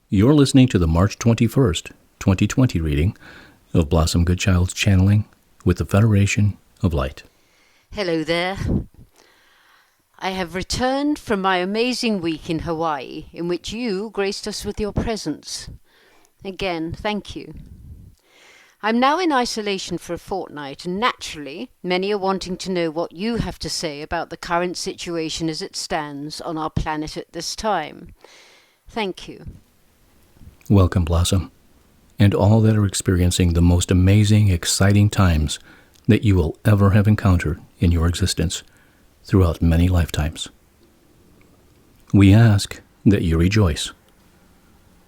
You're listening to the March 21st, 2020 reading of Blossom Goodchild's channeling with the Federation of Light. Hello there. I have returned from my amazing week in Hawaii, in which you graced us with your presence. Again, thank you. I'm now in isolation for a fortnight, and naturally, many are wanting to know what you have to say about the current situation as it stands on our planet at this time. Thank you. Welcome, Blossom, and all that are experiencing the most amazing, exciting times that you will ever have encountered in your existence throughout many lifetimes. We ask that you rejoice,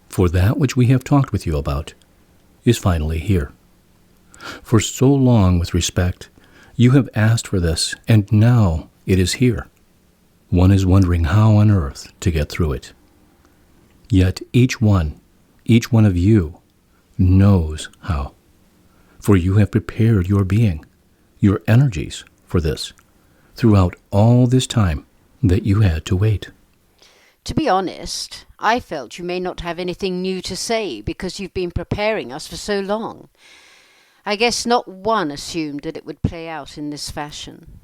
for that which we have talked with you about is finally here. For so long, with respect, you have asked for this, and now it is here. One is wondering how on earth to get through it. Yet each one of you knows how, for you have prepared your being, your energies for this, throughout all this time that you had to wait. To be honest, I felt you may not have anything new to say because you've been preparing us for so long. I guess not one assumed that it would play out in this fashion.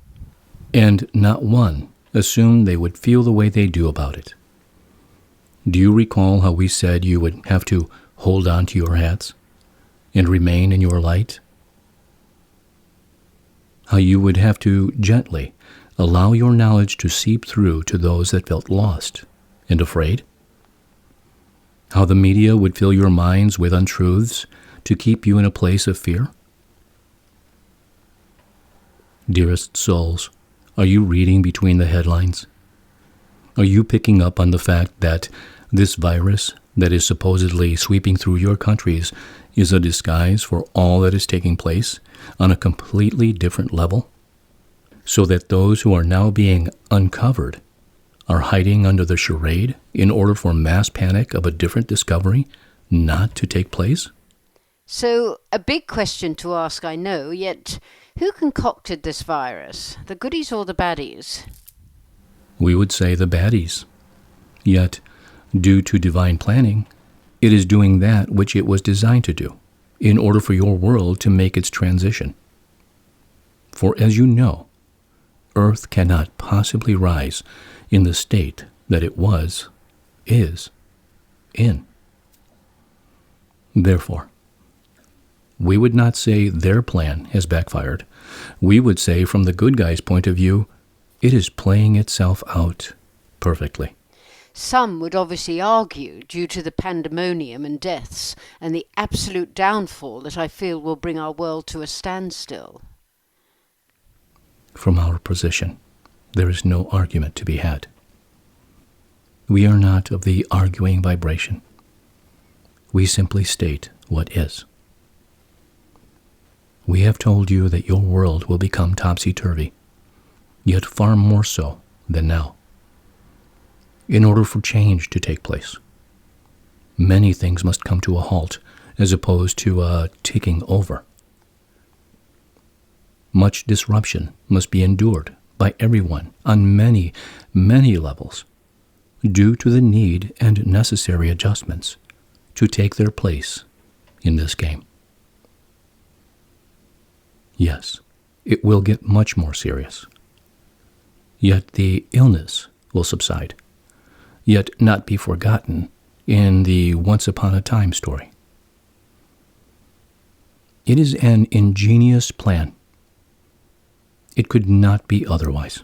And not one assumed they would feel the way they do about it. Do you recall how we said you would have to hold on to your hats and remain in your light? How you would have to gently allow your knowledge to seep through to those that felt lost and afraid? How the media would fill your minds with untruths to keep you in a place of fear? Dearest souls, are you reading between the headlines? Are you picking up on the fact that this virus that is supposedly sweeping through your countries is a disguise for all that is taking place on a completely different level? So that those who are now being uncovered are hiding under the charade in order for mass panic of a different discovery not to take place? So, a big question to ask, I know, yet who concocted this virus? The goodies or the baddies? We would say the baddies. Yet, due to divine planning, it is doing that which it was designed to do in order for your world to make its transition. For as you know, Earth cannot possibly rise in the state that it is in. Therefore, we would not say their plan has backfired. We would say, from the good guy's point of view, it is playing itself out perfectly. Some would obviously argue, due to the pandemonium and deaths and the absolute downfall that I feel will bring our world to a standstill. From our position, there is no argument to be had. We are not of the arguing vibration. We simply state what is. We have told you that your world will become topsy-turvy, yet far more so than now. In order for change to take place, many things must come to a halt as opposed to a taking over. Much disruption must be endured by everyone on many, many levels due to the need and necessary adjustments to take their place in this game. Yes, it will get much more serious. Yet the illness will subside, yet not be forgotten in the once upon a time story. It is an ingenious plan. It could not be otherwise.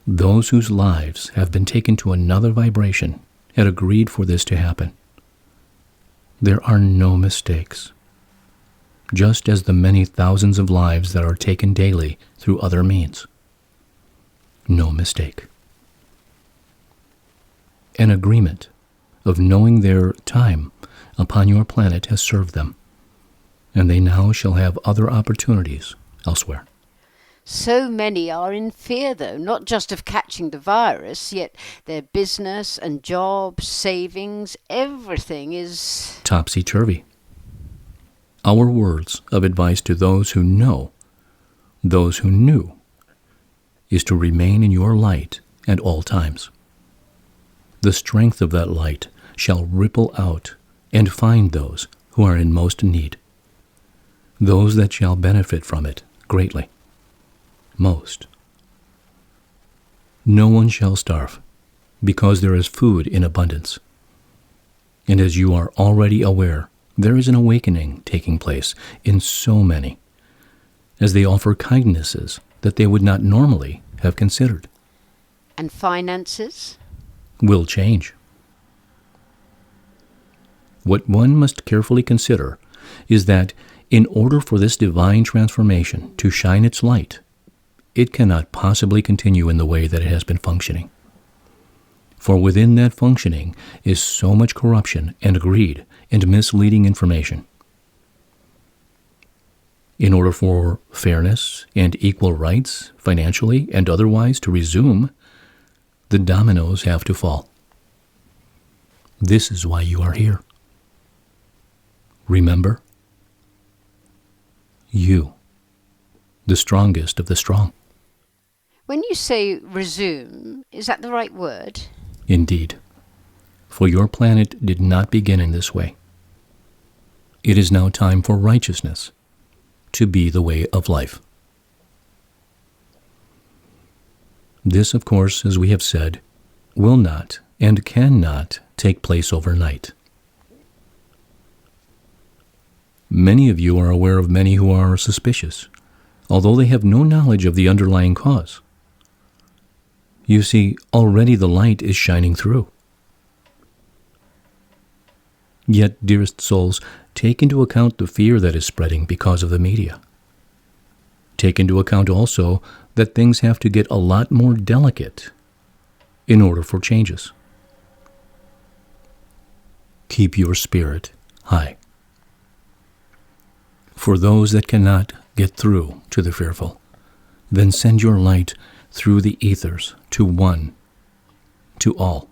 Those whose lives have been taken to another vibration had agreed for this to happen. There are no mistakes, just as the many thousands of lives that are taken daily through other means. No mistake. An agreement of knowing their time upon your planet has served them, and they now shall have other opportunities elsewhere. So many are in fear, though, not just of catching the virus, yet their business and jobs, savings, everything is topsy-turvy. Our words of advice to those who know, those who knew, is to remain in your light at all times. the strength of that light shall ripple out and find those who are in most need, those that shall benefit from it greatly, most. No one shall starve, because there is food in abundance. And as you are already aware, there is an awakening taking place in so many, as they offer kindnesses that they would not normally have considered. And finances? Will change. What one must carefully consider is that in order for this divine transformation to shine its light, it cannot possibly continue in the way that it has been functioning. For within that functioning is so much corruption and greed and misleading information. In order for fairness and equal rights, financially and otherwise, to resume, the dominoes have to fall. This is why you are here. Remember, you, the strongest of the strong. When you say resume, is that the right word? Indeed, for your planet did not begin in this way. It is now time for righteousness to be the way of life. This, of course, as we have said, will not and cannot take place overnight. Many of you are aware of many who are suspicious, although they have no knowledge of the underlying cause. You see, already the light is shining through. Yet, dearest souls, take into account the fear that is spreading because of the media. Take into account also that things have to get a lot more delicate in order for changes. Keep your spirit high. For those that cannot get through to the fearful, then send your light through the ethers to one, to all.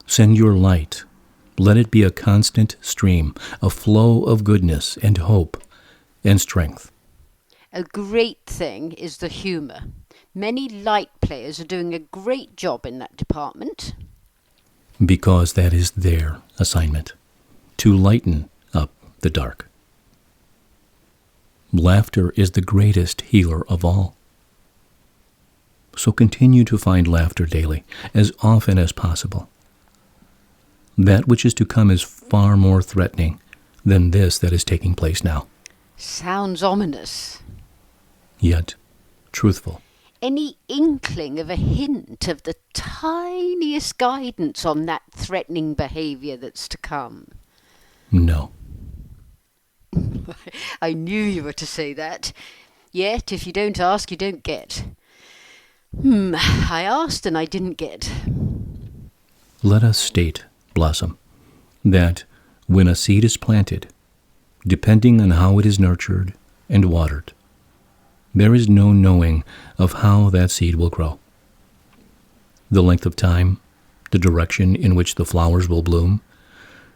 Send your light. Let it be a constant stream, a flow of goodness and hope and strength. A great thing is the humour. Many light players are doing a great job in that department. Because that is their assignment, to lighten up the dark. Laughter is the greatest healer of all. So continue to find laughter daily, as often as possible. That which is to come is far more threatening than this that is taking place now. Sounds ominous. Yet truthful. Any inkling of a hint of the tiniest guidance on that threatening behaviour that's to come? No. I knew you were to say that. Yet, if you don't ask, you don't get. I asked and I didn't get. Let us state, Blossom, that when a seed is planted, depending on how it is nurtured and watered, there is no knowing of how that seed will grow. The length of time, the direction in which the flowers will bloom,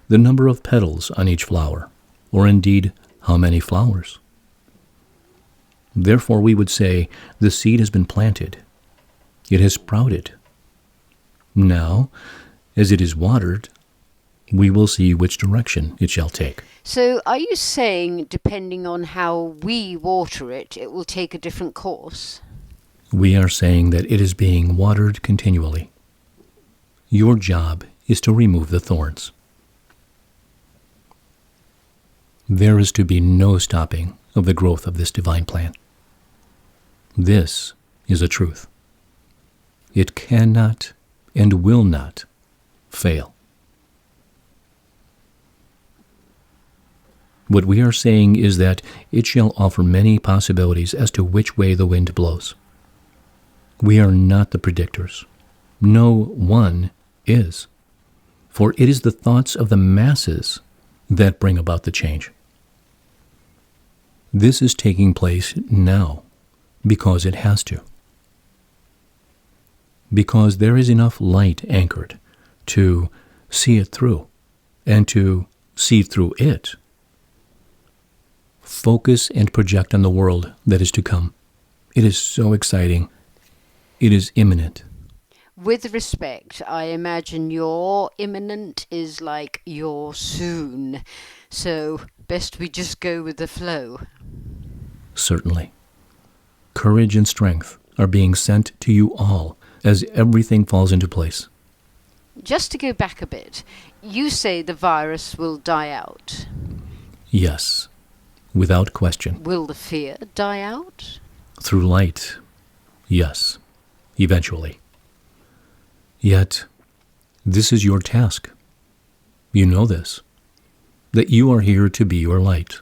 the number of petals on each flower, or indeed how many flowers. Therefore we would say the seed has been planted. It has sprouted. Now, as it is watered, we will see which direction it shall take. So are you saying, depending on how we water it, it will take a different course? We are saying that it is being watered continually. Your job is to remove the thorns. There is to be no stopping of the growth of this divine plan. This is a truth. It cannot and will not fail. What we are saying is that it shall offer many possibilities as to which way the wind blows. We are not the predictors. No one is. For it is the thoughts of the masses that bring about the change. This is taking place now because it has to. Because there is enough light anchored to see it through and to see through it. Focus and project on the world that is to come. It is so exciting. It is imminent. With respect, I imagine your imminent is like your soon. So, best we just go with the flow. Certainly. Courage and strength are being sent to you all as everything falls into place. Just to go back a bit, you say the virus will die out. Yes, without question. Will the fear die out? Through light, yes, eventually. Yet, this is your task. You know this, that you are here to be your light.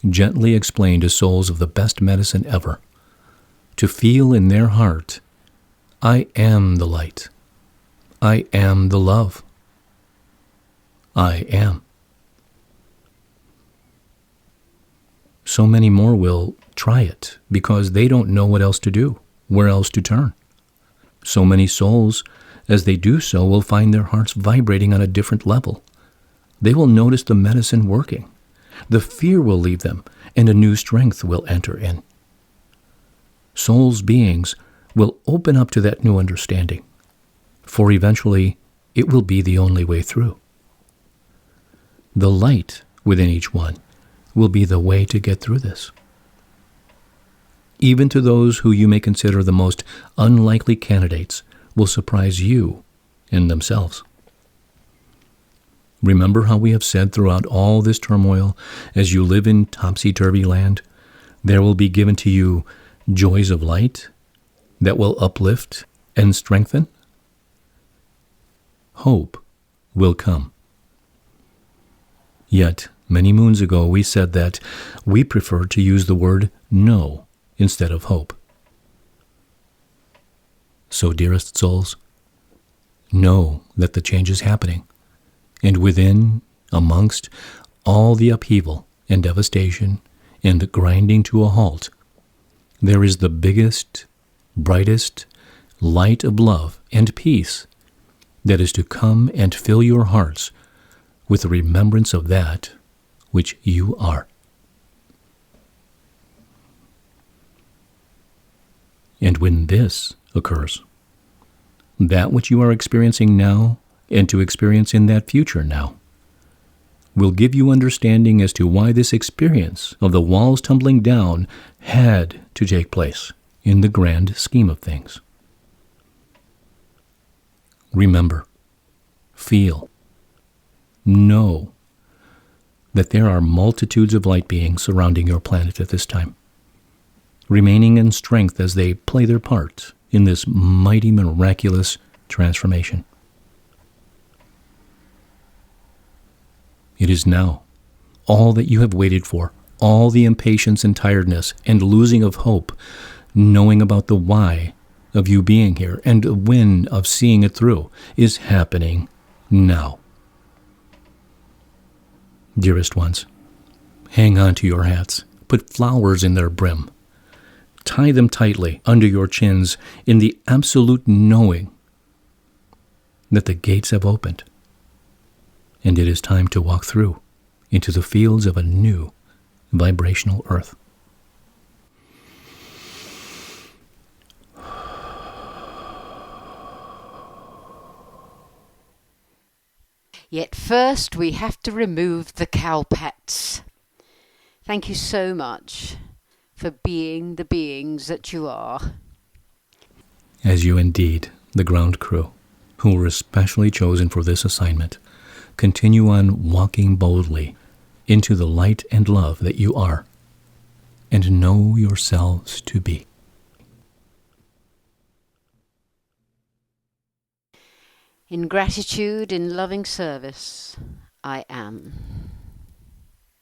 Gently explain to souls of the best medicine ever, to feel in their heart, I am the light. I am the love. I am. So many more will try it because they don't know what else to do, where else to turn. So many souls, as they do so, will find their hearts vibrating on a different level. They will notice the medicine working. The fear will leave them, and a new strength will enter in. Souls' beings will open up to that new understanding, for eventually it will be the only way through. The light within each one will be the way to get through this. Even to those who you may consider the most unlikely candidates will surprise you in themselves. Remember how we have said throughout all this turmoil, as you live in topsy-turvy land, there will be given to you joys of light that will uplift and strengthen? Hope will come. Yet, many moons ago we said that we prefer to use the word no instead of hope. So, dearest souls, know that the change is happening, and within, amongst all the upheaval and devastation and grinding to a halt, there is the biggest, brightest light of love and peace that is to come and fill your hearts with the remembrance of that which you are. And when this occurs, that which you are experiencing now and to experience in that future now will give you understanding as to why this experience of the walls tumbling down had to take place in the grand scheme of things. Remember, feel, know that there are multitudes of light beings surrounding your planet at this time, remaining in strength as they play their part in this mighty, miraculous transformation. It is now all that you have waited for, all the impatience and tiredness and losing of hope, knowing about the why of you being here and the when of seeing it through, is happening now. Dearest ones, hang on to your hats, put flowers in their brim, tie them tightly under your chins in the absolute knowing that the gates have opened, and it is time to walk through into the fields of a new vibrational earth. Yet first we have to remove the cowpats. Thank you so much for being the beings that you are. As you indeed, the ground crew, who were especially chosen for this assignment, continue on walking boldly into the light and love that you are, and know yourselves to be. In gratitude, in loving service, I am.